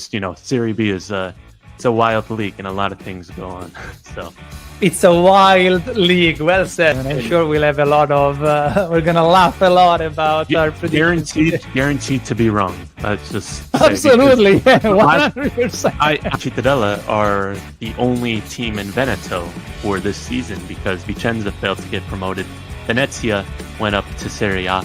because Serie B is it's a wild league and a lot of things go on. So it's a wild league. Well said. And I'm sure we'll have a lot of. We're gonna laugh a lot about our predictions. Guaranteed to be wrong. That's just absolutely 100%. Cittadella are the only team in Veneto for this season because Vicenza failed to get promoted. Venezia went up to Serie A.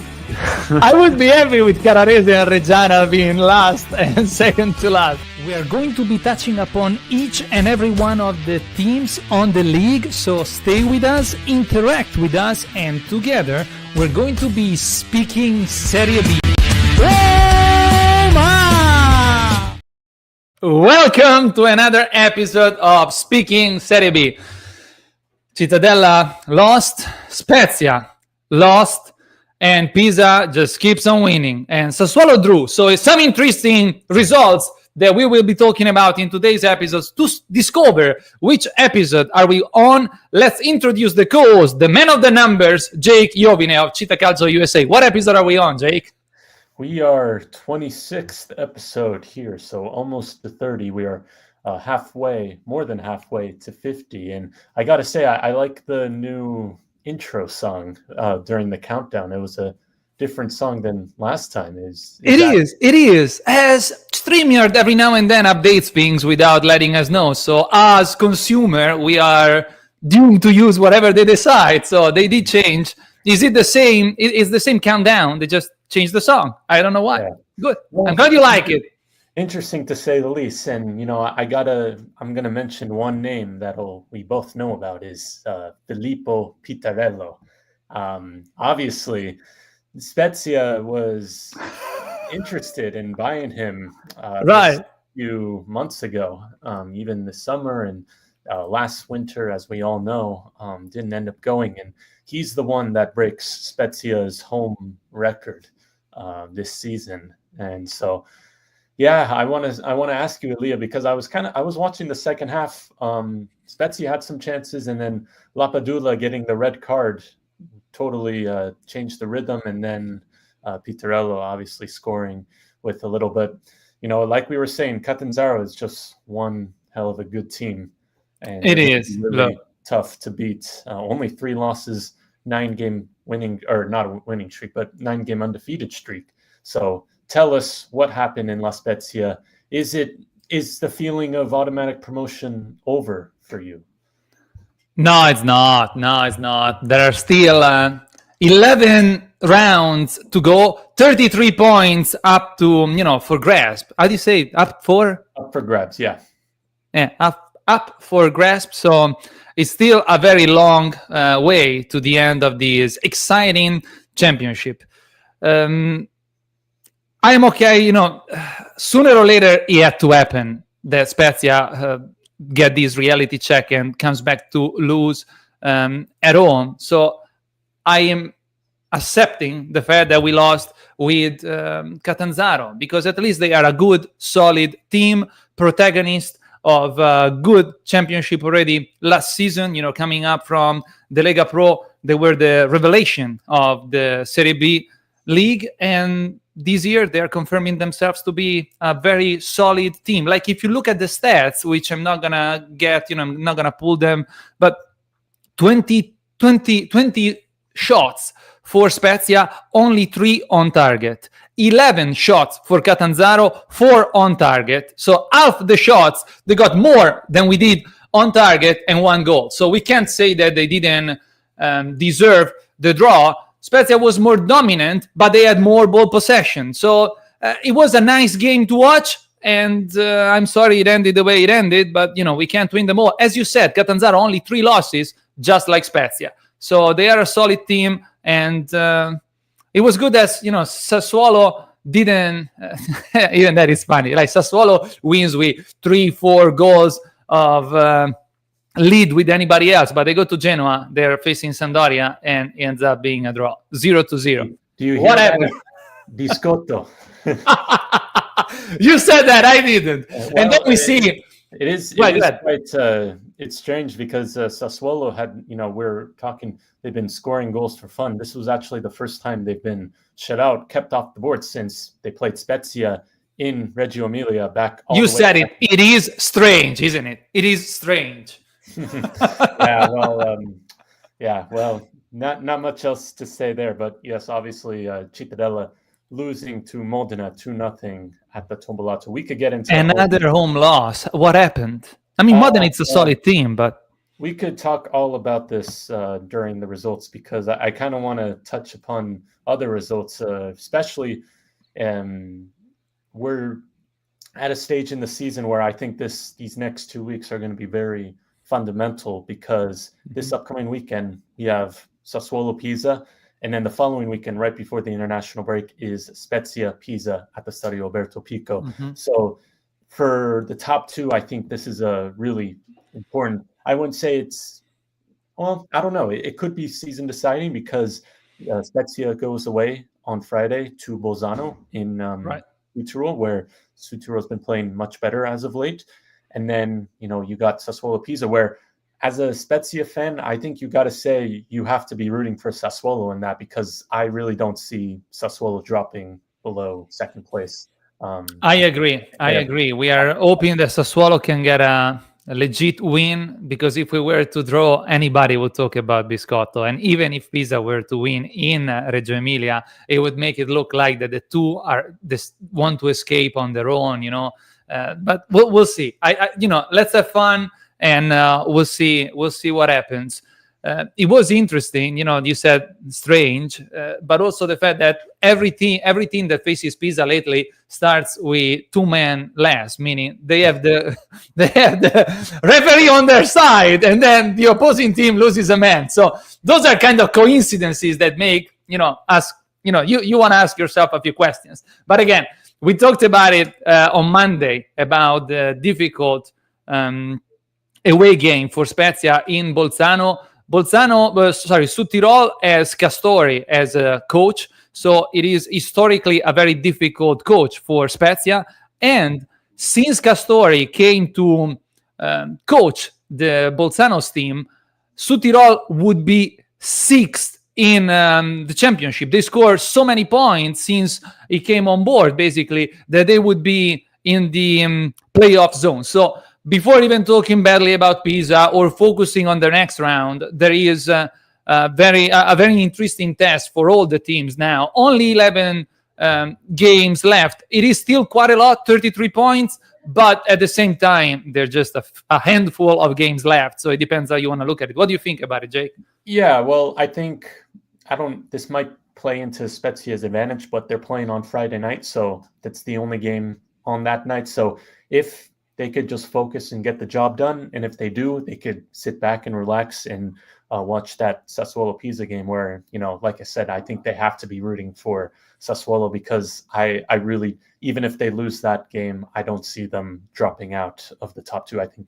I would be happy with Carrarese and Reggiana being last and second to last. We are going to be touching upon each and every one of the teams on the league, so stay with us, interact with us, and together we're going to be speaking Serie B. Roma! Welcome to another episode of Speaking Serie B. Cittadella lost, Spezia lost, and Pisa just keeps on winning. And Sassuolo drew. So it's some interesting results that we will be talking about in today's episodes. To discover which episode are we on, let's introduce the co-host, the man of the numbers, 𝐏𝐫𝐞 of Città Calcio USA. What episode are we on, Jake? We are 26th episode here, so almost to 30. We are more than halfway to 50. And I got to say, I like the new intro song during the countdown. It was a different song than last time. It is. As StreamYard every now and then updates things without letting us know. So as consumer, we are doomed to use whatever they decide. So they did change. Is it the same? It's the same countdown. They just changed the song. I don't know why. Yeah. Good. Well, I'm glad you like it. Interesting to say the least. And I'm gonna mention one name that we both know about is Filippo Pitarello. Obviously Spezia was interested in buying him right a few months ago, even this summer and last winter, as we all know, didn't end up going, and he's the one that breaks Spezia's home record this season. And so yeah, I want to ask you, Elia, because I was watching the second half. Spezia had some chances, and then Lapadula getting the red card totally changed the rhythm, and then Pitarello obviously scoring with a little bit. Like we were saying, Catanzaro is just one hell of a good team, and it is really tough to beat. Only 3 losses, 9-game winning, or not a winning streak, but 9-game undefeated streak. So tell us what happened in La Spezia. Is the feeling of automatic promotion over for you? No, it's not. There are still 11 rounds to go, 33 points up to, for grasp. How do you say it? Up for grabs, yeah. Yeah, up for grasp. So it's still a very long way to the end of this exciting championship. I am okay, sooner or later it had to happen that Spezia get this reality check and comes back to lose at home. So I am accepting the fact that we lost with Catanzaro, because at least they are a good, solid team, protagonist of a good championship already last season, coming up from the Lega Pro. They were the revelation of the Serie B league, and this year they're confirming themselves to be a very solid team. Like if you look at the stats, which I'm not gonna get, I'm not gonna pull them, but 20 shots for Spezia, only 3 on target. 11 shots for Catanzaro, 4 on target. So half the shots, they got more than we did on target and 1 goal. So we can't say that they didn't deserve the draw. Spezia was more dominant, but they had more ball possession. So it was a nice game to watch, and I'm sorry it ended the way it ended, but, we can't win them all. As you said, Catanzaro only 3 losses, just like Spezia. So they are a solid team, and it was good as, Sassuolo didn't, even that is funny, like Sassuolo wins with 3-4 goals of lead with anybody else, but they go to Genoa, they're facing Sampdoria, and it ends up being a draw, 0-0. Do you hear that? Biscotto. You said that, I didn't. Well, and then we see it is quite it's strange because Sassuolo had, we're talking, they've been scoring goals for fun. This was actually the first time they've been shut out, kept off the board since they played Spezia in Reggio Emilia back all You the way said back. it. It is strange, isn't it? It is strange. Well, not much else to say there, but yes, obviously Cittadella losing to Modena 2-0 at the Tombolato. We could get into Another home loss. What happened? I mean, Modena it's a solid team, but we could talk all about this during the results, because I kind of want to touch upon other results, especially we're at a stage in the season where I think these next 2 weeks are going to be very fundamental, because this upcoming weekend we have Sassuolo Pisa, and then the following weekend, right before the international break, is Spezia Pisa at the Stadio Alberto Pico. So for the top two, I think this is a really important. I wouldn't say it's, well, I don't know. It could be season deciding, because Spezia goes away on Friday to Bolzano in Südtirol, where Südtirol's been playing much better as of late. And then, you got Sassuolo Pisa, where as a Spezia fan, I think you got to say you have to be rooting for Sassuolo in that, because I really don't see Sassuolo dropping below second place. I agree. We are hoping that Sassuolo can get a legit win, because if we were to draw, anybody would talk about Biscotto. And even if Pisa were to win in Reggio Emilia, it would make it look like that the two are want to escape on their own, but we'll see. Let's have fun, and we'll see what happens. It was interesting, you said strange, but also the fact that every team that faces Pisa lately starts with 2 men less, meaning they have the referee on their side, and then the opposing team loses a man. So those are kind of coincidences that make us you want to ask yourself a few questions. But again, we talked about it on Monday about the difficult away game for Spezia in Bolzano. Südtirol has Castori as a coach, so it is historically a very difficult coach for Spezia. And since Castori came to coach the Bolzano's team, Südtirol would be 6th in the championship. They scored so many points since he came on board, basically, that they would be in the playoff zone. So before even talking badly about Pisa or focusing on the next round, there is a very interesting test for all the teams now. Only 11 games left. It is still quite a lot, 33 points, but at the same time, there's just a handful of games left. So it depends how you want to look at it. What do you think about it, Jake? Yeah, well, I think this might play into Spezia's advantage, but they're playing on Friday night, so that's the only game on that night. So if they could just focus and get the job done, and if they do, they could sit back and relax and watch that Sassuolo Pisa game, where, like I said, I think they have to be rooting for Sassuolo, because I really, even if they lose that game, I don't see them dropping out of the top two. I think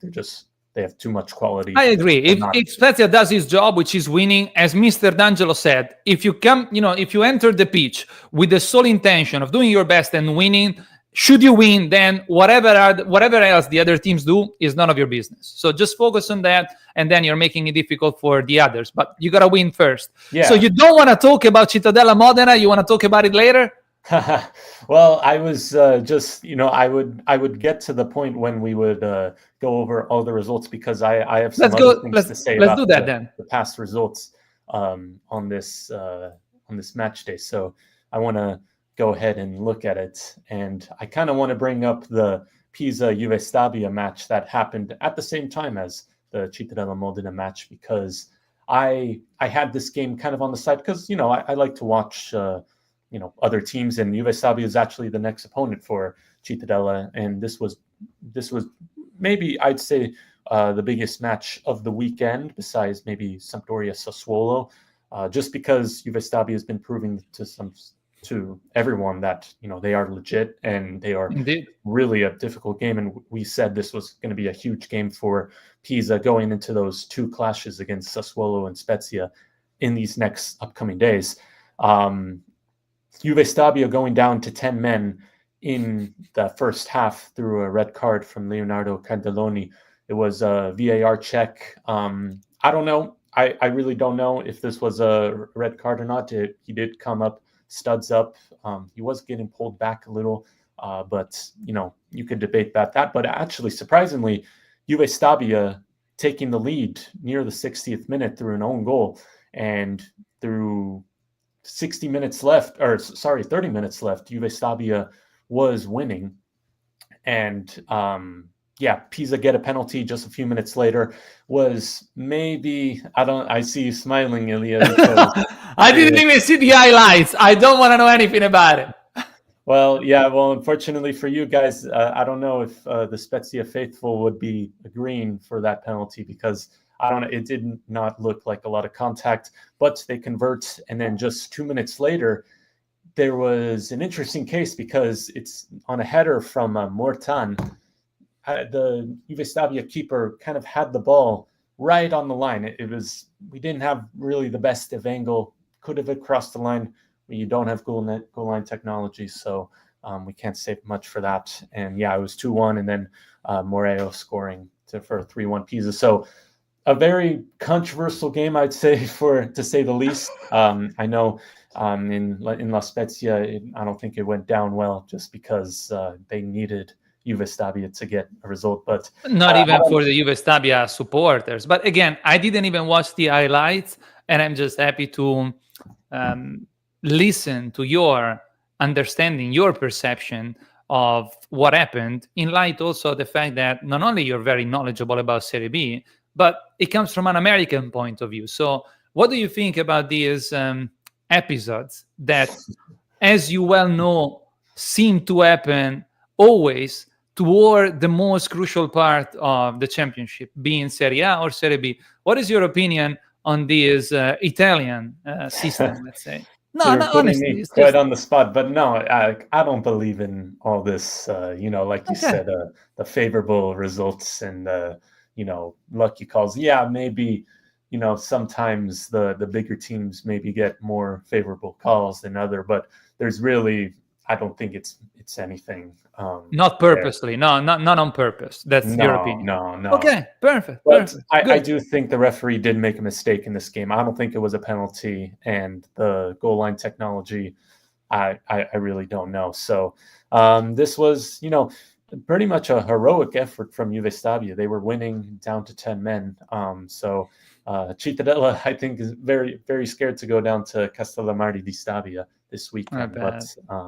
they have too much quality. I agree. If Spezia does his job, which is winning, as Mr. D'Angelo said, if you enter the pitch with the sole intention of doing your best and winning, should you win, then whatever else the other teams do is none of your business. So just focus on that, and then you're making it difficult for the others. But you got to win first. Yeah. So you don't want to talk about Cittadella Modena? You want to talk about it later? Well, I was just, I would get to the point when we would go over all the results, because I have some other things to say about the past results on this match day. So I want to go ahead and look at it, and I kind of want to bring up the Pisa Juve Stabia match that happened at the same time as the Cittadella Modena match, because I had this game kind of on the side, because I like to watch other teams, and Juve Stabia is actually the next opponent for Cittadella, and this was maybe, I'd say, the biggest match of the weekend, besides maybe Sampdoria Sassuolo, just because Juve Stabia has been proving to everyone that they are legit, and they are really a difficult game. And we said this was going to be a huge game for Pisa going into those two clashes against Sassuolo and Spezia in these next upcoming days. Juve Stabia going down to 10 men in the first half through a red card from Leonardo Candeloni. It was a VAR check. I don't know. I really don't know if this was a red card or not. He did come up, studs up. He was getting pulled back a little. but you could debate that. But actually, surprisingly, Juve Stabia taking the lead near the 60th minute through an own goal, and through 30 minutes left, Juve Stabia was winning. And Pisa get a penalty just a few minutes later. Was maybe, I see you smiling, Elia. I didn't even see the highlights. I don't want to know anything about it. Well, unfortunately for you guys, I don't know if the Spezia faithful would be agreeing for that penalty, because it did not look like a lot of contact, but they convert. And then just 2 minutes later, there was an interesting case, because it's on a header from Mortan. The Juve Stabia keeper kind of had the ball right on the line. We didn't have really the best of angle. Could have crossed the line. You don't have goal line technology, so we can't say much for that. And it was 2-1, and then Moreo scoring for 3-1 Pisa. So a very controversial game, I'd say, to say the least. I know in La Spezia, I don't think it went down well, just because they needed Juve Stabia to get a result, but not even for the Juve Stabia supporters. But again, I didn't even watch the highlights, and I'm just happy to listen to your understanding, your perception of what happened, in light also of the fact that not only you're very knowledgeable about Serie B, but it comes from an American point of view. So what do you think about these episodes that, as you well know, seem to happen always toward the most crucial part of the championship, being Serie A or Serie B? What is your opinion on this Italian system, let's say? No, honestly, it's quite on the spot. But no, I don't believe in all this. Like you said, the favorable results and lucky calls. Yeah, maybe sometimes the bigger teams maybe get more favorable calls than other. But there's really, I don't think it's anything. Not purposely, no, not on purpose. That's your opinion. No. Okay, perfect. But I do think the referee did make a mistake in this game. I don't think it was a penalty, and the goal line technology, I really don't know. So this was, pretty much a heroic effort from Juve Stabia. They were winning down to 10 men. So Cittadella, I think, is very, very scared to go down to Castellammare di Stabia this weekend. But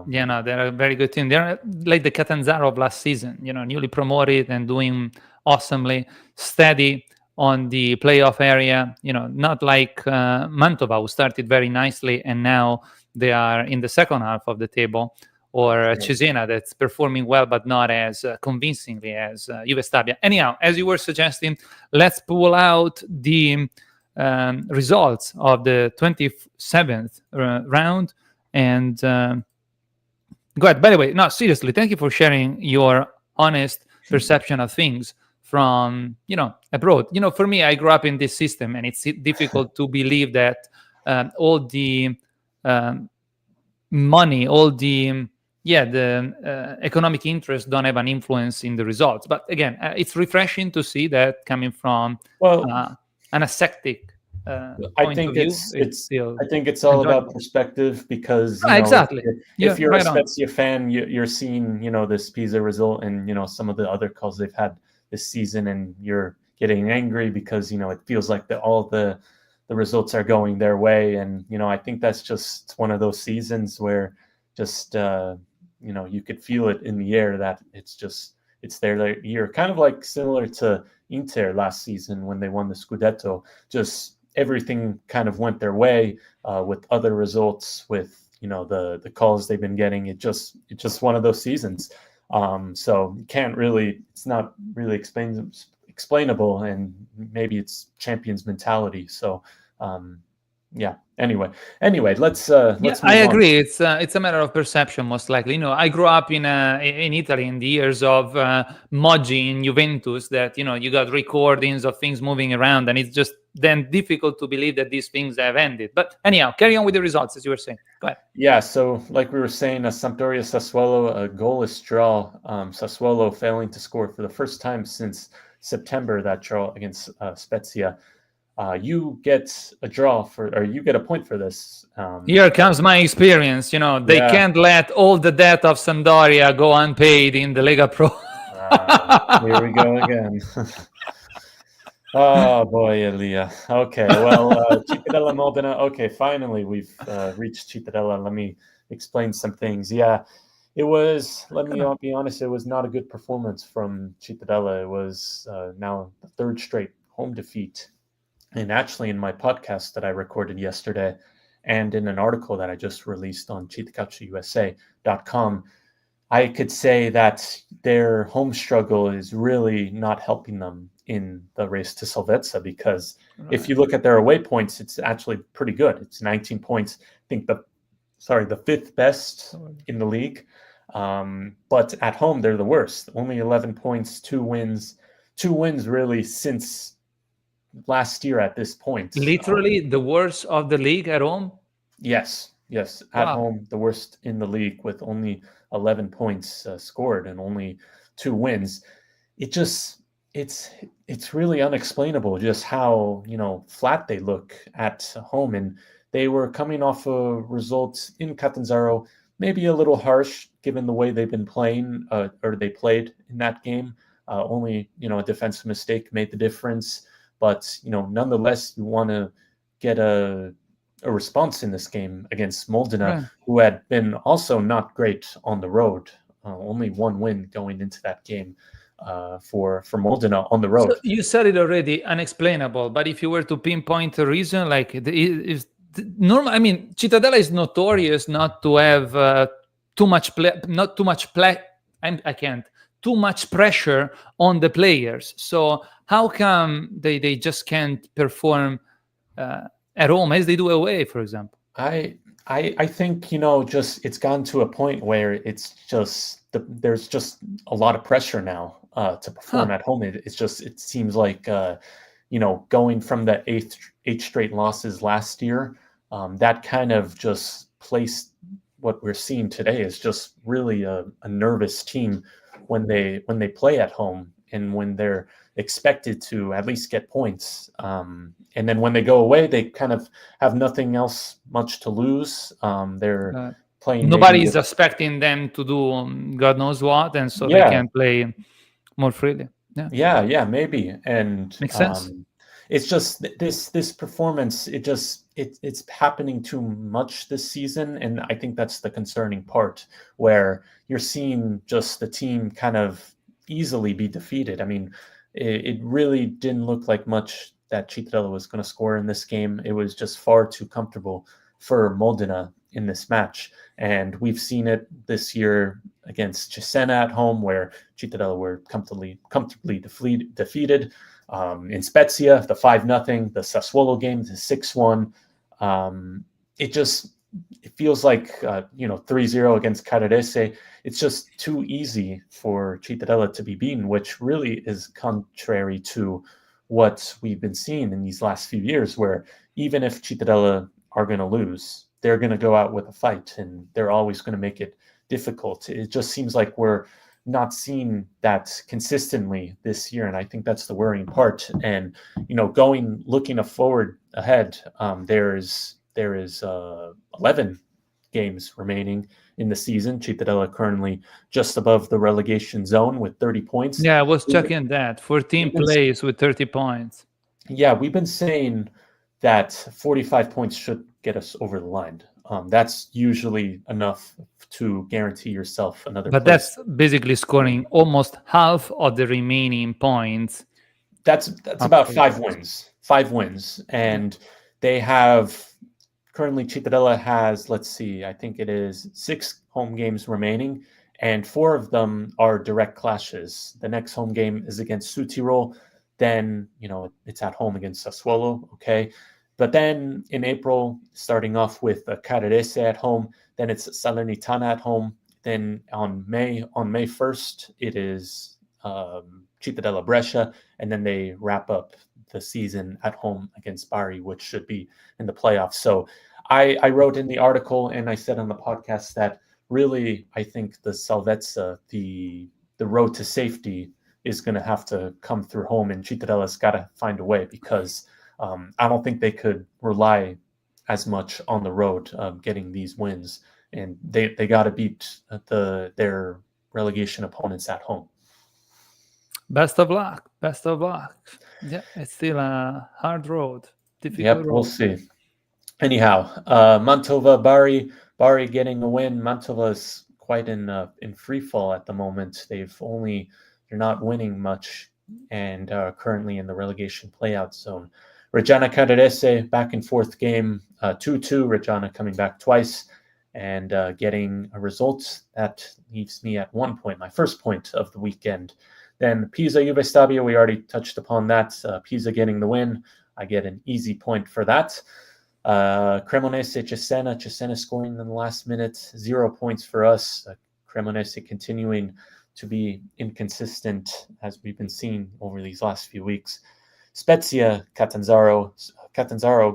they're a very good team. They're like the Catanzaro of last season, newly promoted and doing awesomely, steady on the playoff area. Not like Mantova, who started very nicely and now they are in the second half of the table, or Cesena, that's performing well but not as convincingly as Juve Stabia. Anyhow, as you were suggesting, let's pull out the results of the 27th round. And go ahead. By the way, no, seriously, thank you for sharing your honest perception of things from, abroad. For me, I grew up in this system, and it's difficult to believe that all the money, all the economic interests don't have an influence in the results. But again, it's refreshing to see that coming from an ascetic I think it's all about perspective, because exactly. If you're a Spezia fan, you're seeing this Pisa result and some of the other calls they've had this season, and you're getting angry because it feels like all the results are going their way, and I think that's just one of those seasons where just you could feel it in the air that it's their year, kind of like similar to Inter last season when they won the Scudetto. Just everything kind of went their way with other results, with the calls they've been getting. It's just one of those seasons. So it's not really explainable, and maybe it's champions mentality. So Anyway, let's I agree. It's a matter of perception, most likely. I grew up in Italy in the years of Moggi in Juventus, that you got recordings of things moving around, and it's just then difficult to believe that these things have ended. But anyhow, carry on with the results, as you were saying. Go ahead. Yeah, so like we were saying, Sampdoria Sassuolo, a goalless draw. Sassuolo failing to score for the first time since September, that draw against Spezia. You get a draw or you get a point for this. Here comes my experience. They can't let all the debt of Sampdoria go unpaid in the Lega Pro. Here we go again. Oh boy, Elia. Okay, well, Cittadella Modena. Okay, finally we've reached Cittadella. Let me explain some things. Yeah, it was. Let me be honest. It was not a good performance from Cittadella. It was now the third straight home defeat. And actually, in my podcast that I recorded yesterday, and in an article that I just released on 𝐏𝐵𝐞-𝐸𝐴.com, I could say that their home struggle is really not helping them in the race to Salvezza, because if you look at their away points, it's actually pretty good. It's 19 points. I think the fifth best in the league. But at home, they're the worst. Only 11 points, 2 wins. 2 wins really since last year at this point. Literally the worst of the league at home? Yes. At home, the worst in the league with only 11 points scored and only 2 wins. It's really unexplainable just how, flat they look at home. And they were coming off a result in Catanzaro, maybe a little harsh given the way they've been playing, or they played in that game. Only, a defensive mistake made the difference. But, nonetheless, you want to get a response in this game against Modena, who had been also not great on the road. Only 1 win going into that game for Modena on the road. So you said it already, unexplainable. But if you were to pinpoint a reason, like normal, I mean, Cittadella is notorious not to have too much too much pressure on the players. So how come they just can't perform at home as they do away, for example? I think, just it's gone to a point where it's just there's just a lot of pressure now to perform at home. It seems like going from the 8 straight losses last year, that kind of just placed what we're seeing today is just really a nervous team when they play at home and when they're expected to at least get points. And then when they go away, they kind of have nothing else much to lose. They're playing. Nobody is expecting them to do God knows what, and so they can play more freely. Yeah, maybe. And makes sense. It's just this performance. It's happening too much this season, and I think that's the concerning part, where you're seeing just the team kind of easily be defeated. I mean, it really didn't look like much that Cittadella was going to score in this game. It was just far too comfortable for Modena in this match. And we've seen it this year against Cesena at home, where Cittadella were comfortably defeated. In Spezia, the 5-0, the Sassuolo game, the 6-1. It feels like 3-0 against Catanzaro. It's just too easy for Cittadella to be beaten, which really is contrary to what we've been seeing in these last few years, where even if Cittadella are going to lose, they're going to go out with a fight, and they're always going to make it difficult. It just seems like we're not seeing that consistently this year, and I think that's the worrying part. And looking forward ahead, there is 11 games remaining in the season. Cittadella currently just above the relegation zone with 30 points. Yeah, I was checking that. 14 plays with 30 points. Yeah, we've been saying that 45 points should get us over the line. That's usually enough to guarantee yourself another But place. that's basically scoring almost half of the remaining points. That's about 5 wins. 5 wins. And they have currently, Cittadella has, let's see, I think it is 6 home games remaining, and 4 of them are direct clashes. The next home game is against Südtirol. Then, it's at home against Sassuolo, okay? But then in April, starting off with Catanzaro at home, then it's Salernitana at home. Then on May 1st, it is Cittadella Brescia, and then they wrap up the season at home against Bari, which should be in the playoffs. So I wrote in the article, and I said on the podcast, that really I think the Salvezza, the road to safety, is going to have to come through home, and Cittadella's got to find a way, because I don't think they could rely as much on the road getting these wins, and they got to beat their relegation opponents at home. Best of luck. Best of luck. Yeah, it's still a hard road. Difficult Yep, road. we'll see. Anyhow, Mantova, Bari getting a win. Mantova's quite in free fall at the moment. They're not winning much and are currently in the relegation playout zone. Reggiana Canarese back in fourth game, 2-2. Reggiana coming back twice and getting a result that leaves me at 1 point, my first point of the weekend. Then Pisa Juve Stabia, we already touched upon that. Pisa getting the win. I get an easy point for that. Cremonese Cesena scoring in the last minute, 0 points for us. Cremonese continuing to be inconsistent as we've been seeing over these last few weeks. Spezia Catanzaro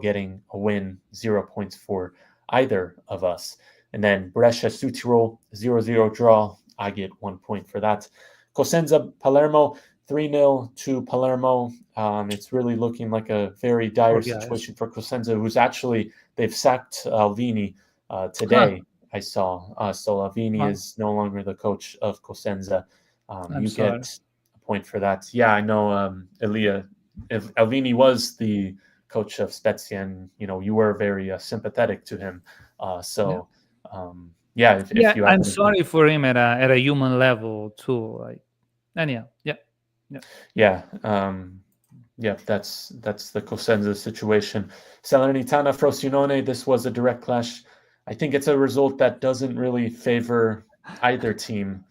getting a win, 0 points for either of us. And then Brescia Südtirol 0-0 draw. I get 1 point for that. Cosenza Palermo 3-0 to Palermo. It's really looking like a very dire situation for Cosenza, who's actually, they've sacked Alvini today. I saw. So Alvini is no longer the coach of Cosenza. You get a point for that. Yeah, I know, Elia. If Alvini was the coach of Spezia, and you were very sympathetic to him. If you I'm sorry for him at a human level too. Anyhow, that's the Cosenza situation. Salernitana Frosinone, this was a direct clash. I think it's a result that doesn't really favor either team.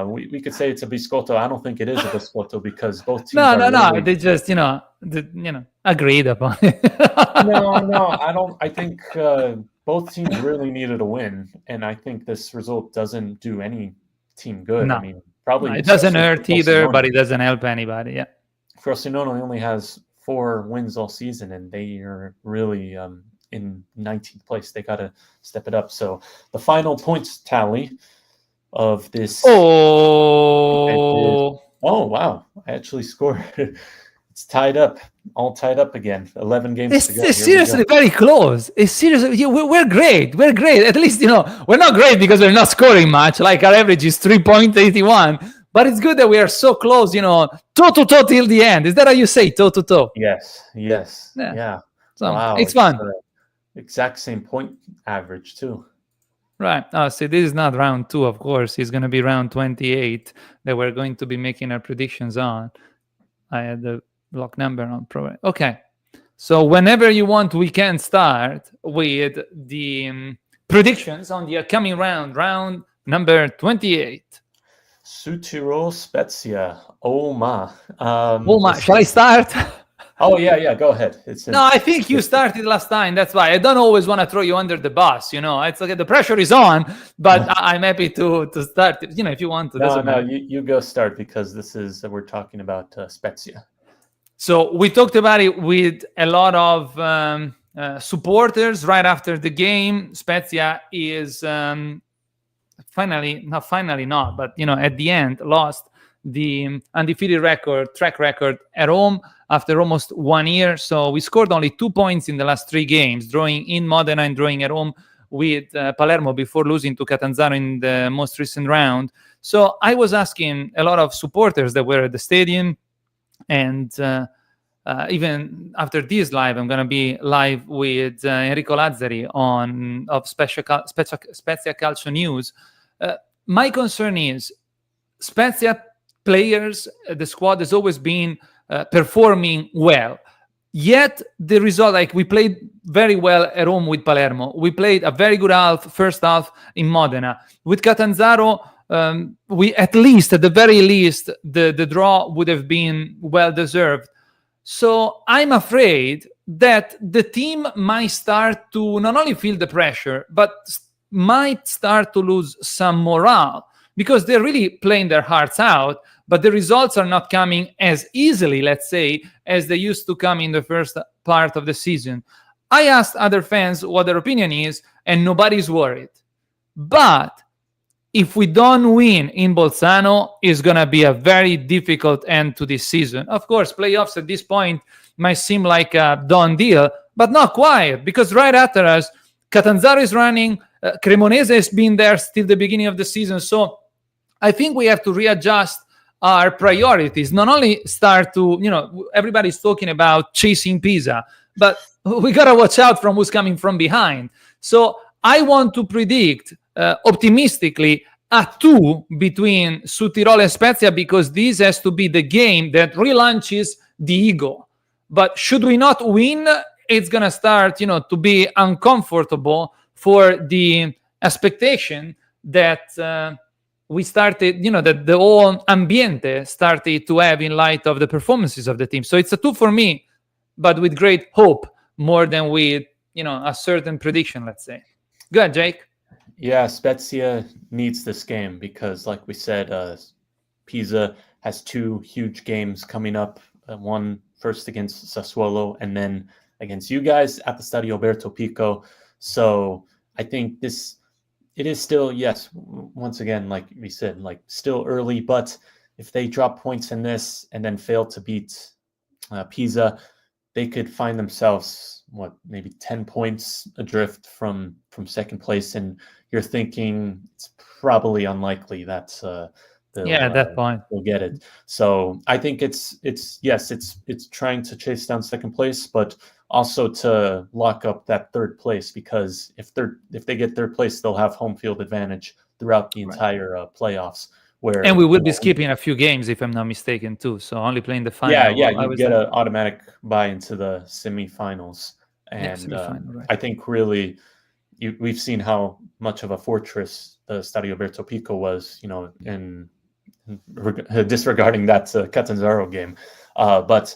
We could say it's a biscotto. I don't think it is a biscotto because both teams No. They just agreed upon it. No, I don't. I think both teams really needed a win, and I think this result doesn't do any team good. No. I mean, probably it doesn't hurt either, but it doesn't help anybody. Yeah. Frosinone only has 4 wins all season, and they are really in 19th place. They got to step it up. So the final points tally of this. Oh wow! I actually scored. It's tied up, all tied up again. 11 games to go. It's seriously very close. It's seriously, we're great. We're great. At least, we're not great because we're not scoring much. Like our average is 3.81. But it's good that we are so close, toe-to-toe till the end. Is that how you say, toe-to-toe? Yes. Yeah. So wow, it's fun. Exact same point average, too. Right. See, this is not round 2, of course. It's going to be round 28 that we're going to be making our predictions on. I had the block number on program. Okay. So whenever you want, we can start with the predictions on the upcoming round number 28. Südtirol Spezia. Oh my. Shall I start? Oh, yeah. Go ahead. I think you started last time. That's why I don't always want to throw you under the bus. It's okay. The pressure is on, but I'm happy to start. If you want to. No, you go start because we're talking about Spezia. So we talked about it with a lot of supporters right after the game. Spezia is finally, but at the end lost the undefeated track record at home after almost 1 year. So we scored only 2 points in the last 3 games, drawing in Modena and drawing at home with Palermo before losing to Catanzaro in the most recent round. So I was asking a lot of supporters that were at the stadium, and even after this live, I'm going to be live with Enrico Lazzari of Spezia Calcio News. My concern is Spezia players, the squad has always been performing well. Yet the result, we played very well at home with Palermo. We played a very good first half in Modena. With Catanzaro, we at the very least, the draw would have been well deserved. So I'm afraid that the team might start to not only feel the pressure, but might start to lose some morale because they're really playing their hearts out, but the results are not coming as easily, let's say, as they used to come in the first part of the season. I asked other fans what their opinion is, and nobody's worried. But if we don't win in Bolzano, it's going to be a very difficult end to this season. Of course, playoffs at this point might seem like a done deal, but not quite, because right after us, Catanzaro is running, Cremonese has been there till the beginning of the season. So I think we have to readjust our priorities. Not only start to, everybody's talking about chasing Pisa, but we got to watch out from who's coming from behind. So I want to predict optimistically a 2 between Südtirol and Spezia, because this has to be the game that relaunches the ego. But should we not win, it's going to start, to be uncomfortable for the expectation that we started, that the whole ambiente started to have in light of the performances of the team. So it's a 2 for me, but with great hope more than with, a certain prediction, let's say. Go ahead, Jake. Yeah, Spezia needs this game because, like we said, Pisa has 2 huge games coming up. One first against Sassuolo and then against you guys at the Stadio 𝐏𝐵𝐸. So I think it is still, yes, once again, like we said, like still early, but if they drop points in this and then fail to beat Pisa, they could find themselves, maybe 10 points adrift from second place, and you're thinking it's probably unlikely that at that point they'll get it. So I think it's trying to chase down second place, but also to lock up that third place, because if they get third place, they'll have home field advantage throughout the entire playoffs. And we will be skipping a few games, if I'm not mistaken, too. So only playing the final. Yeah, you get an automatic buy into the semifinals. And I think really we've seen how much of a fortress the Stadio 𝐵𝐸𝑚 was, in disregarding that Catanzaro game. But,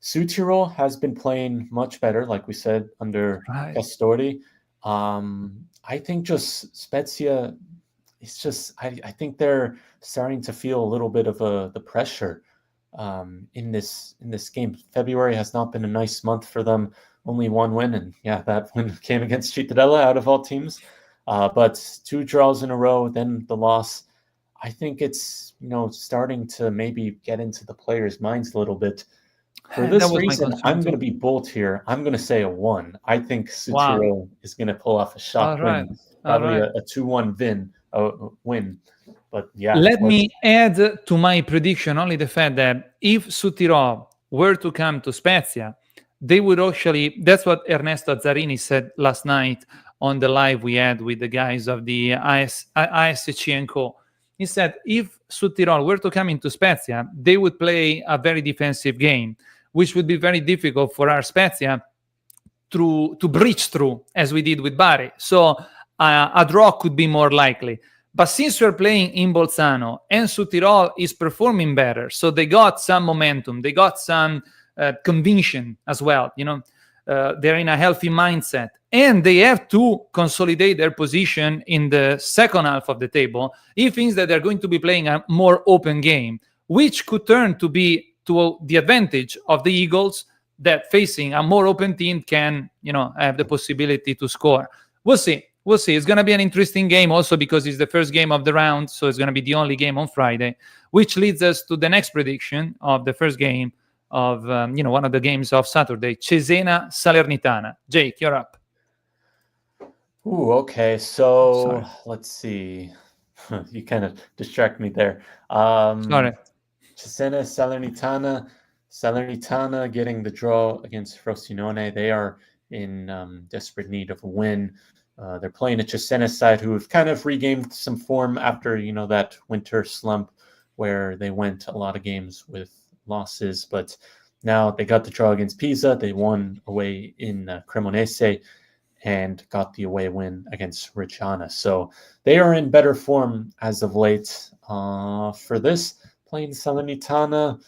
Südtirol has been playing much better, like we said, under Castori. I think just Spezia, it's just, I think they're starting to feel a little bit of the pressure in this game. February has not been a nice month for them. Only 1 win, and that win came against Cittadella out of all teams. But 2 draws in a row, then the loss. I think it's starting to maybe get into the players' minds a little bit. For this reason, I'm going to be bold here. I'm going to say a 1. I think Südtirol is going to pull off a shock win, probably a 2-1 win. But let me add to my prediction only the fact that if Südtirol were to come to Spezia, they would actually, that's what Ernesto Azzarini said last night on the live we had with the guys of the 𝐼SC&Co. He said if Südtirol were to come into Spezia, they would play a very defensive game, which would be very difficult for our Spezia to breach through, as we did with Bari. So a draw could be more likely. But since we're playing in Bolzano and Südtirol is performing better, so they got some momentum, they got some conviction as well. They're in a healthy mindset, and they have to consolidate their position in the second half of the table. It means that they're going to be playing a more open game, which could turn to be to the advantage of the Eagles, that facing a more open team can, have the possibility to score. We'll see. It's going to be an interesting game also because it's the first game of the round, so it's going to be the only game on Friday, which leads us to the next prediction of the first game of, one of the games of Saturday, Cesena-Salernitana. Jake, you're up. Ooh, okay. So let's see. You kind of distract me there. Sorry. Salernitana getting the draw against Frosinone. They are in desperate need of a win. They're playing a Cesena side who have kind of regained some form after, that winter slump where they went a lot of games with losses. But now they got the draw against Pisa. They won away in Cremonese and got the away win against Reggiana. So they are in better form as of late. For this, playing Salernitana,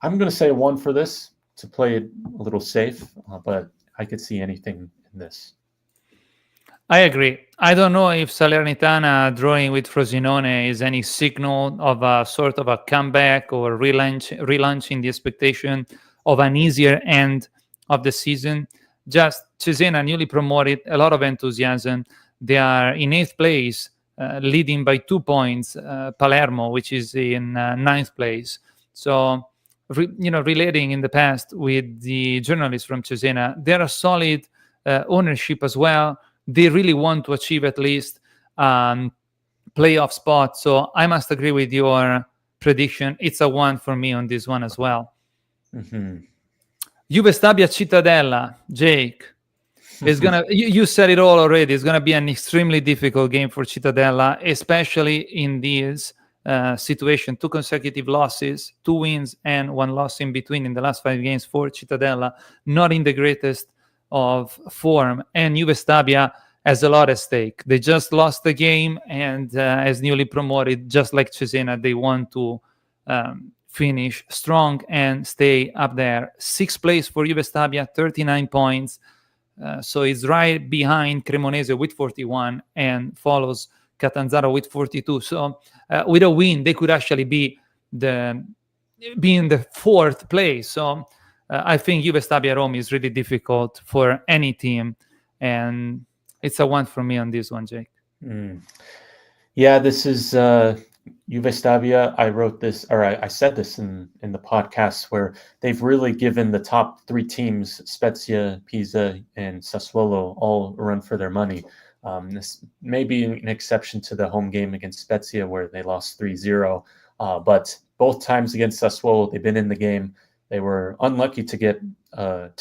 I'm going to say 1 for this to play it a little safe, but I could see anything in this. I agree. I don't know if Salernitana drawing with Frosinone is any signal of a sort of a comeback or relaunching the expectation of an easier end of the season. Just Cesena, newly promoted, a lot of enthusiasm. They are in 8th place, leading by 2 points. Palermo, which is in 9th place. So relating in the past with the journalists from Cesena, they're a solid ownership as well. They really want to achieve at least playoff spot. So I must agree with your prediction. It's a 1 for me on this one as well. Juve Stabia Cittadella, Jake. It's gonna. You said it all already. It's gonna be an extremely difficult game for Cittadella, especially in this situation. 2 consecutive losses, 2 wins and 1 loss in between in the last 5 games for Cittadella. Not in the greatest of form, and Juve Stabia has a lot at stake. They just lost the game, and as newly promoted, just like Cesena, they want to finish strong and stay up there. 6th place for Juve Stabia, 39 points. So it's right behind Cremonese with 41 and follows Catanzaro with 42. So with a win, they could actually be in the 4th place. So I think Juve Stabia Rome is really difficult for any team, and it's a 1 for me on this one, Jake. Yeah, this is Juve Stabia. I wrote this, or I said this in the podcast, where they've really given the top 3 teams, Spezia, Pisa, and Sassuolo, all a run for their money. This may be an exception to the home game against Spezia, where they lost 3-0. But both times against Sassuolo, they've been in the game. They were unlucky to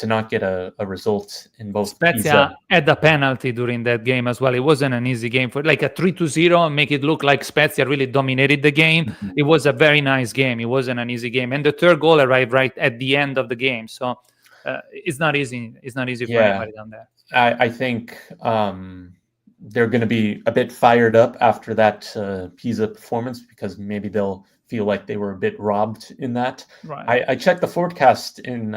not get a result in both. Spezia had a penalty during that game as well. It wasn't an easy game for like a 3-0, make it look like Spezia really dominated the game. It was a very nice game. It wasn't an easy game, and the 3rd goal arrived right at the end of the game. So it's not easy. It's not easy for anybody down there. I think they're going to be a bit fired up after that Pisa performance, because maybe they'll feel like they were a bit robbed in that. Right. I checked the forecast in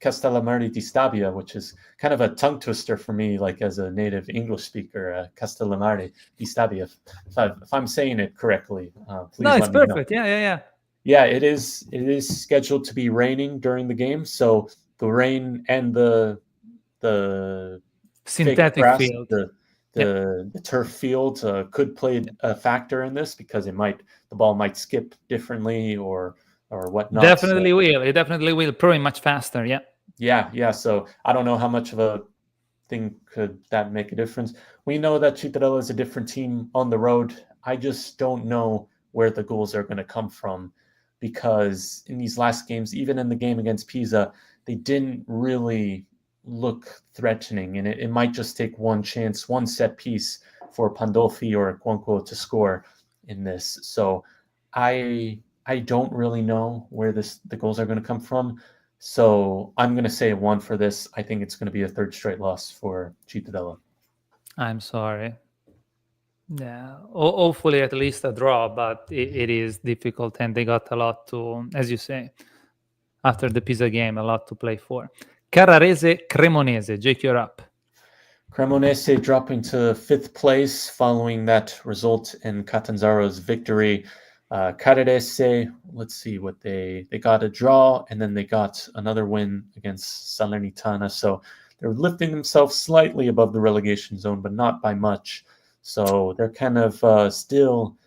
Castellamare di Stabia, which is kind of a tongue twister for me, like as a native English speaker. Castellamare di Stabia. If I'm saying it correctly, please. No, it's let me perfect. know. Yeah. Yeah, it is. It is scheduled to be raining during the game, so the rain and the synthetic grass, field, the turf field could play a factor in this, because the ball might skip differently or whatnot. Definitely will. It definitely will. Probably much faster. Yeah. So I don't know how much of a thing could that make a difference. We know that Cittadella is a different team on the road. I just don't know where the goals are going to come from, because in these last games, even in the game against Pisa, they didn't really look threatening, and it might just take one chance, one set piece for Pandolfi or 𝐏𝐵𝐞 to score in this. So I don't really know where the goals are going to come from. So I'm going to say a 1 for this. I think it's going to be a 3rd straight loss for Cittadella. I'm sorry. Yeah, hopefully at least a draw, but it is difficult, and they got a lot to, as you say, after the Pisa game, a lot to play for. Carrarese Cremonese, Jake, you're up. Cremonese dropping to 5th place following that result in Catanzaro's victory. Carrarese, let's see what they got a draw, and then they got another win against Salernitana. So they're lifting themselves slightly above the relegation zone, but not by much. So they're kind of still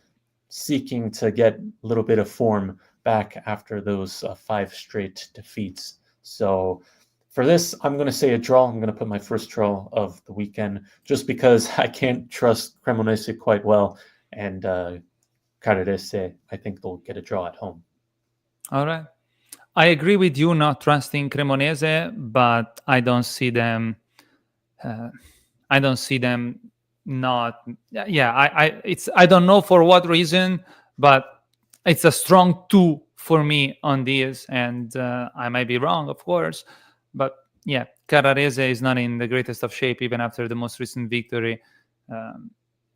seeking to get a little bit of form back after those 5 straight defeats. So for this, I'm going to say a draw. I'm going to put my first draw of the weekend, just because I can't trust Cremonese quite well. And Carrarese, I think they'll get a draw at home. All right. I agree with you not trusting Cremonese, but I don't see them not. Yeah, I don't know for what reason, but it's a strong 2 for me on this, and I might be wrong, of course. But yeah, Carrarese is not in the greatest of shape, even after the most recent victory.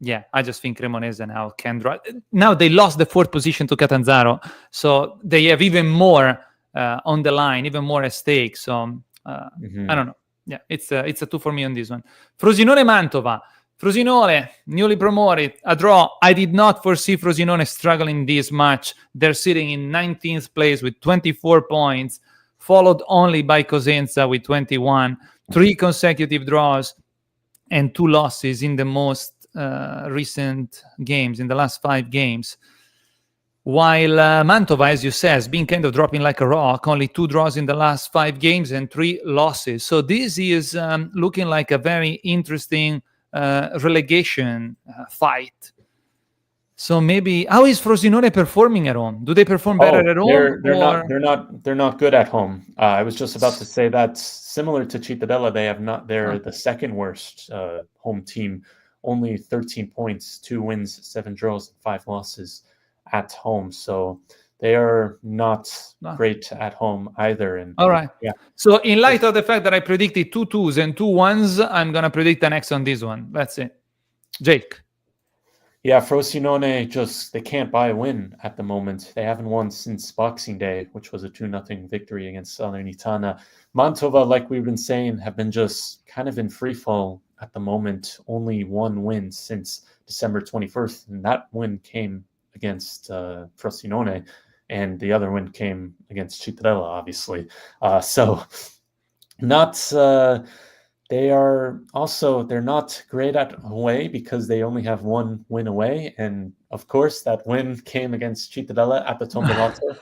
Yeah, I just think Cremonese now can draw. Now they lost the 4th position to Catanzaro, so they have even more on the line, even more at stake. So I don't know. Yeah, it's a 2 for me on this one. Frosinone Mantova. Frosinone, newly promoted, a draw. I did not foresee Frosinone struggling this much. They're sitting in 19th place with 24 points, followed only by Cosenza with 21. 3 consecutive draws and 2 losses in the most recent games, in the last 5 games. while Mantova, as you say, has been kind of dropping like a rock, only 2 draws in the last 5 games and 3 losses. So this is looking like a very interesting relegation fight. So maybe, how is Frosinone performing at home? Do they perform better at home? They're not good at home. I was just about to say that's similar to 𝐏𝐵𝐷𝐴. They're the second worst home team. Only 13 points, 2 wins, 7 draws, 5 losses at home. So they are not great at home either. And all right. Yeah. So in light of the fact that I predicted 2 2s and 2 1s, I'm gonna predict an X on this one. That's it. Jake. Yeah, Frosinone they can't buy a win at the moment. They haven't won since Boxing Day, which was a 2-0 victory against Salernitana. Mantova, like we've been saying, have been just kind of in free fall at the moment. Only 1 win since December 21st, and that win came against Frosinone, and the other win came against 𝐏𝐵𝐷𝐴, obviously. So not... they're not great at away because they only have 1 win away. And of course, that win came against 𝐏𝐵𝐷𝐴 at the Tomboronto.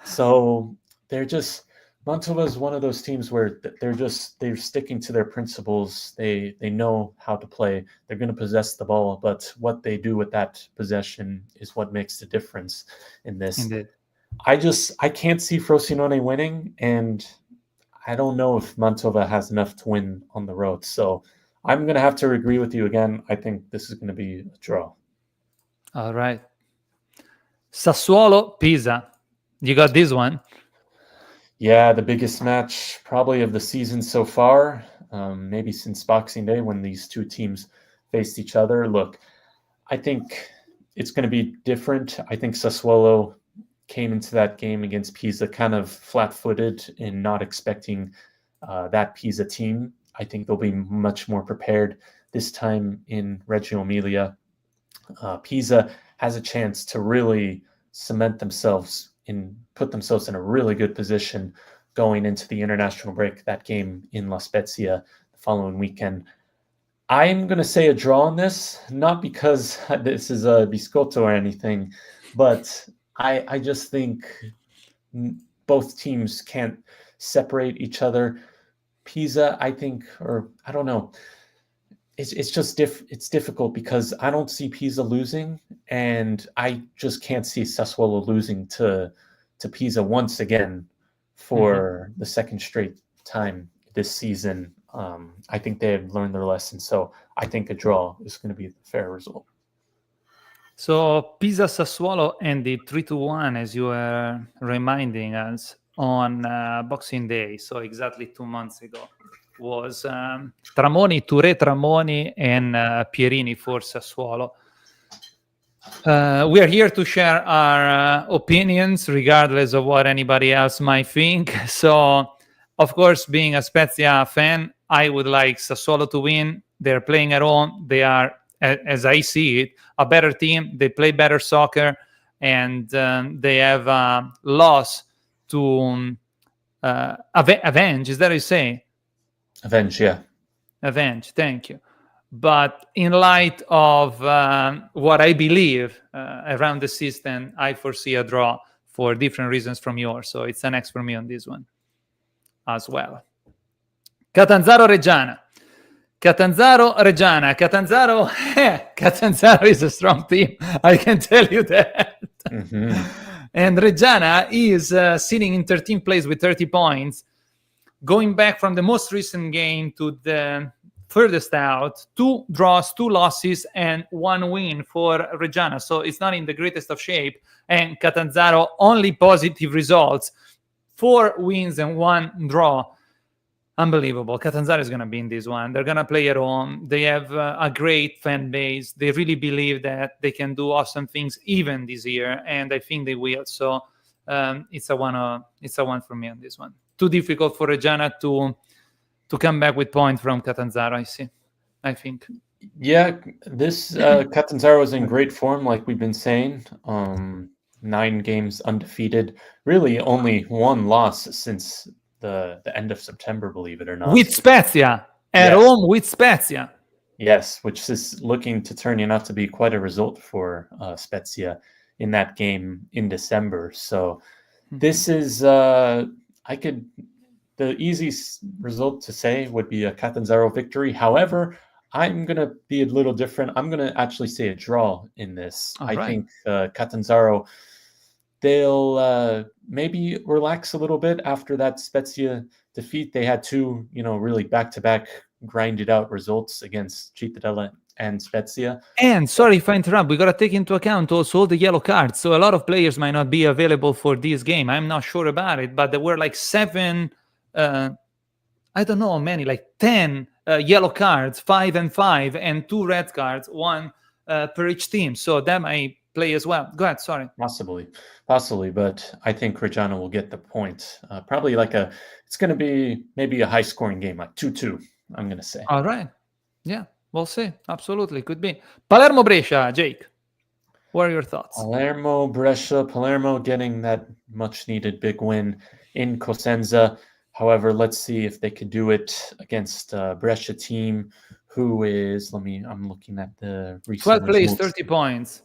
So Mantova is one of those teams where they're sticking to their principles. They know how to play. They're going to possess the ball, but what they do with that possession is what makes the difference in this. Indeed. I can't see Frosinone winning, and I don't know if Mantova has enough to win on the road. So I'm going to have to agree with you again. I think this is going to be a draw. All right. Sassuolo, Pisa. You got this one? Yeah, the biggest match probably of the season so far, maybe since Boxing Day when these 2 teams faced each other. Look, I think it's going to be different. I think Sassuolo came into that game against Pisa kind of flat-footed and not expecting that Pisa team. I think they'll be much more prepared this time in Reggio Emilia. Pisa has a chance to really cement themselves and put themselves in a really good position going into the international break, that game in La Spezia the following weekend. I'm going to say a draw on this, not because this is a biscotto or anything, but I just think both teams can't separate each other. Pisa, I think, or I don't know. It's just it's difficult because I don't see Pisa losing, and I just can't see Sassuolo losing to Pisa once again for the second straight time this season. I think they have learned their lesson, so I think a draw is going to be the fair result. So Pisa Sassuolo ended 3-1, as you were reminding us, on Boxing Day, so exactly 2 months ago. Was Tramoni, Touré Tramoni, and Pierini for Sassuolo. We are here to share our opinions, regardless of what anybody else might think. So, of course, being a Spezia fan, I would like Sassuolo to win. They're playing at home. They are, as I see it, a better team. They play better soccer, and they have lost to avenge. Is that what you say? Avenge, yeah. Avenge, thank you. But in light of what I believe around the system, I foresee a draw for different reasons from yours. So it's an X for me on this one as well. Catanzaro-Reggiana. Catanzaro-Reggiana. Catanzaro is a strong team. I can tell you that. And Reggiana is sitting in 13th place with 30 points. Going back from the most recent game to the furthest out, 2 draws, 2 losses, and 1 win for Reggiana. So it's not in the greatest of shape. And Catanzaro, only positive results, 4 wins and 1 draw. Unbelievable. Catanzaro is going to be in this one. They're going to play at home. They have a great fan base. They really believe that they can do awesome things even this year, and I think they will. So it's a one for me on this one. Too difficult for Reggiana to come back with points from Catanzaro, I think. Yeah, this Catanzaro is in great form, like we've been saying. 9 games undefeated. Really only 1 loss since the end of September, believe it or not. With Spezia. At home with Spezia. Yes, which is looking to turn out to be quite a result for Spezia. in that game in December. So this is the easiest result to say would be a Catanzaro victory. However, I'm going to be a little different. I'm going to actually say a draw in this. I think Catanzaro, they'll maybe relax a little bit after that Spezia defeat. They had two, really back-to-back grinded out results against Cittadella and Spezia. And sorry if I interrupt, we got to take into account also all the yellow cards. So a lot of players might not be available for this game. I'm not sure about it, but there were like 7, I don't know how many, like 10 yellow cards, 5 and 5, and 2 red cards, 1 per each team. So that might play as well. Go ahead, sorry. Possibly, but I think Reggiano will get the point. Probably it's going to be maybe a high-scoring game, like 2-2, I'm going to say. All right. Yeah, we'll see. Absolutely, could be. Palermo-Brescia, Jake. What are your thoughts? Palermo-Brescia. Palermo getting that much-needed big win in Cosenza. However, let's see if they could do it against Brescia team, who is, I'm looking at the recent 12th place, results. 30 points.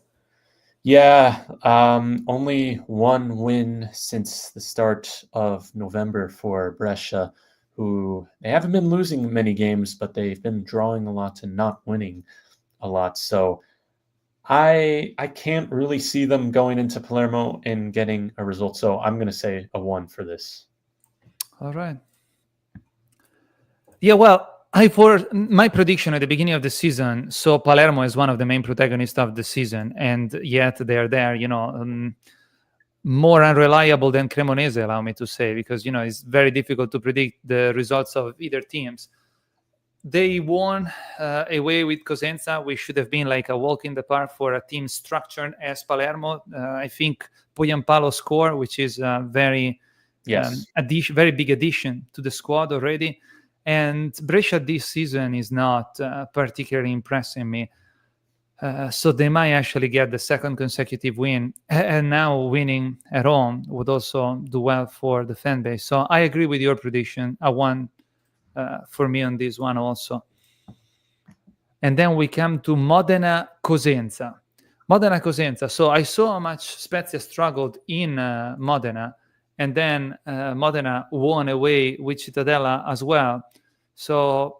Yeah, only 1 win since the start of November for Brescia, who they haven't been losing many games, but they've been drawing a lot and not winning a lot. So I can't really see them going into Palermo and getting a result. So I'm going to say a 1 for this. All right. Yeah, well, for my prediction at the beginning of the season, so Palermo is one of the main protagonists of the season, and yet they're there, more unreliable than Cremonese, allow me to say, because, it's very difficult to predict the results of either teams. They won away with Cosenza, which should have been like a walk in the park for a team structured as Palermo. I think Poyampalo score, which is very... Yes. Very big addition to the squad already. And Brescia this season is not particularly impressing me. So they might actually get the second consecutive win. And now winning at home would also do well for the fan base. So I agree with your prediction. A 1 for me on this one also. And then we come to Modena-Cosenza. Modena-Cosenza. So I saw how much Spezia struggled in Modena. And then Modena won away with Cittadella as well. So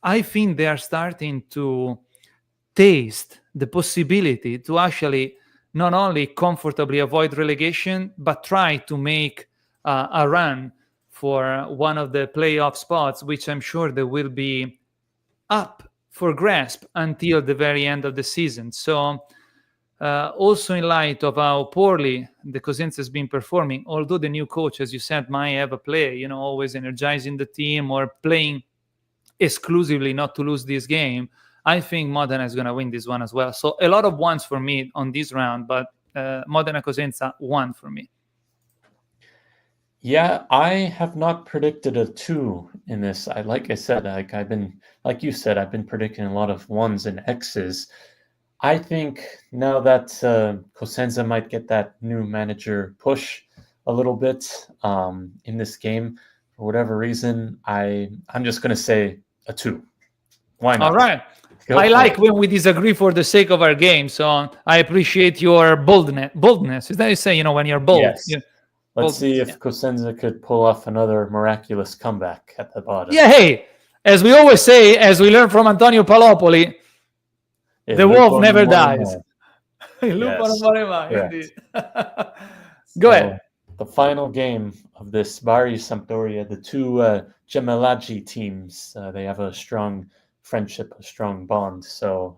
I think they are starting to taste the possibility to actually not only comfortably avoid relegation, but try to make a run for one of the playoff spots, which I'm sure they will be up for grasp until the very end of the season. So also in light of how poorly the Cosenza has been performing, although the new coach, as you said, might have a play, always energizing the team or playing exclusively not to lose this game, I think Modena is going to win this one as well. So a lot of 1s for me on this round, but Modena-Cosenza 1 for me. Yeah, I have not predicted a 2 in this. Like you said, I've been predicting a lot of 1s and X's. I think now that Cosenza might get that new manager push a little bit in this game, for whatever reason, I'm just going to say a 2. Why not? All right. I like when we disagree for the sake of our game. So I appreciate your boldness. Is that you say, when you're bold? Yes. Let's see if Cosenza could pull off another miraculous comeback at the bottom. Yeah, hey, as we always say, as we learned from Antonio Palopoli, the wolf never dies. Yes. Go ahead. The final game of this Bari-Sampdoria, the two Gemellaggi teams, they have a strong friendship, a strong bond. So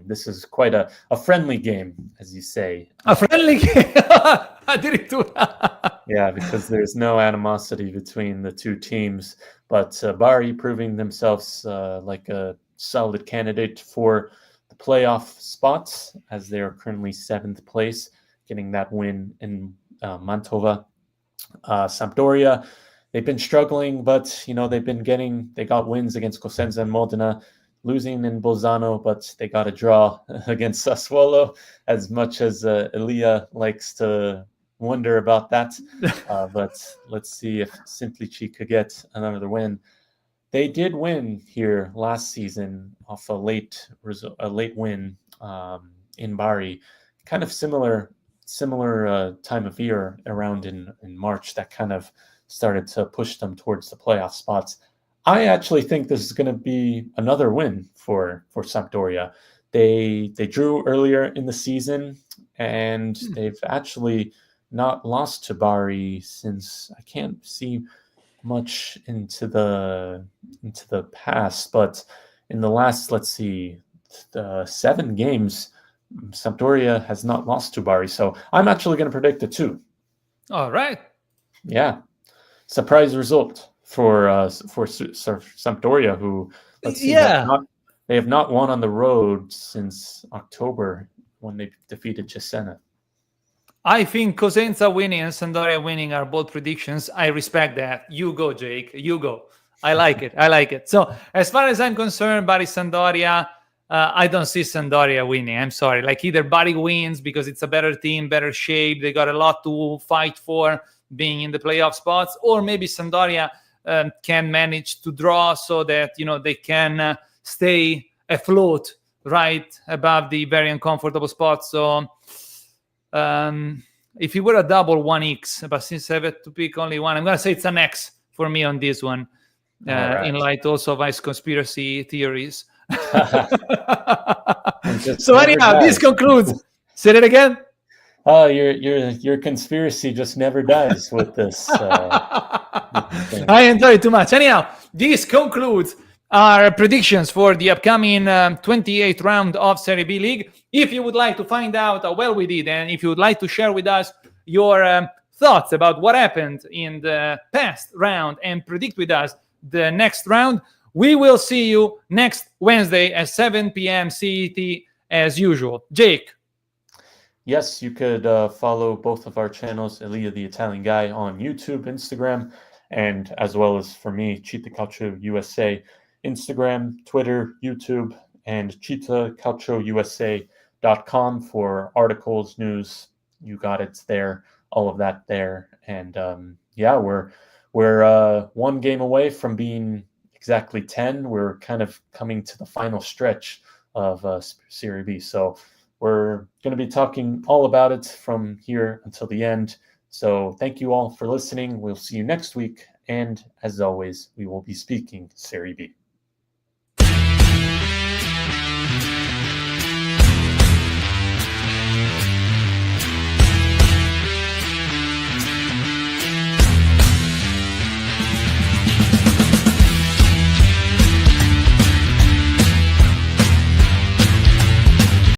this is quite a friendly game, as you say. A friendly game? Yeah, because there's no animosity between the two teams. But Bari proving themselves like a solid candidate for the playoff spots, as they are currently 7th place, getting that win in Mantova. Sampdoria, they've been struggling, but they got wins against Cosenza and Modena, losing in Bolzano, but they got a draw against Sassuolo, as much as Elia likes to wonder about that. But let's see if Simplici could get another win. They did win here last season off a late win in Bari, kind of similar similar time of year around in March that kind of started to push them towards the playoff spots. I actually think this is going to be another win for Sampdoria. They drew earlier in the season, and they've actually not lost to Bari since, I can't see much into the past, but in the last, let's see, 7 games, Sampdoria has not lost to Bari. So I'm actually going to predict a 2. All right. Yeah, surprise result for Sampdoria, who, let's see, they have not won on the road since October when they defeated Cesena. I think Cosenza winning and Sampdoria winning are both predictions. I respect that. You go, Jake. You go. I like it. I like it. So as far as I'm concerned, Bari Sampdoria, I don't see Sampdoria winning. I'm sorry. Like either Bari wins because it's a better team, better shape. They got a lot to fight for being in the playoff spots, or maybe Sampdoria can manage to draw so that, they can stay afloat right above the very uncomfortable spot. So if it were a double 1x, but since I have to pick only one, I'm going to say it's an X for me on this one, right, in light also of Ice conspiracy theories. So anyhow, this concludes. Say it again. Oh, your conspiracy just never dies with this. I enjoy it too much. Anyhow, this concludes our predictions for the upcoming 28th round of Serie B League. If you would like to find out how well we did, and if you would like to share with us your thoughts about what happened in the past round and predict with us the next round, we will see you next Wednesday at 7 p.m. CET as usual. Jake. Yes, you could follow both of our channels, Elia the Italian Guy, on YouTube, Instagram, and as well as for me, 𝐏𝐫𝐞 USA, Instagram, Twitter, YouTube, and 𝐏𝐫𝐞-USA.com for articles, news. You got it there, all of that there. And yeah, we're 1 game away from being exactly 10. We're kind of coming to the final stretch of Serie B. So we're going to be talking all about it from here until the end. So thank you all for listening. We'll see you next week. And as always, we will be speaking Serie B.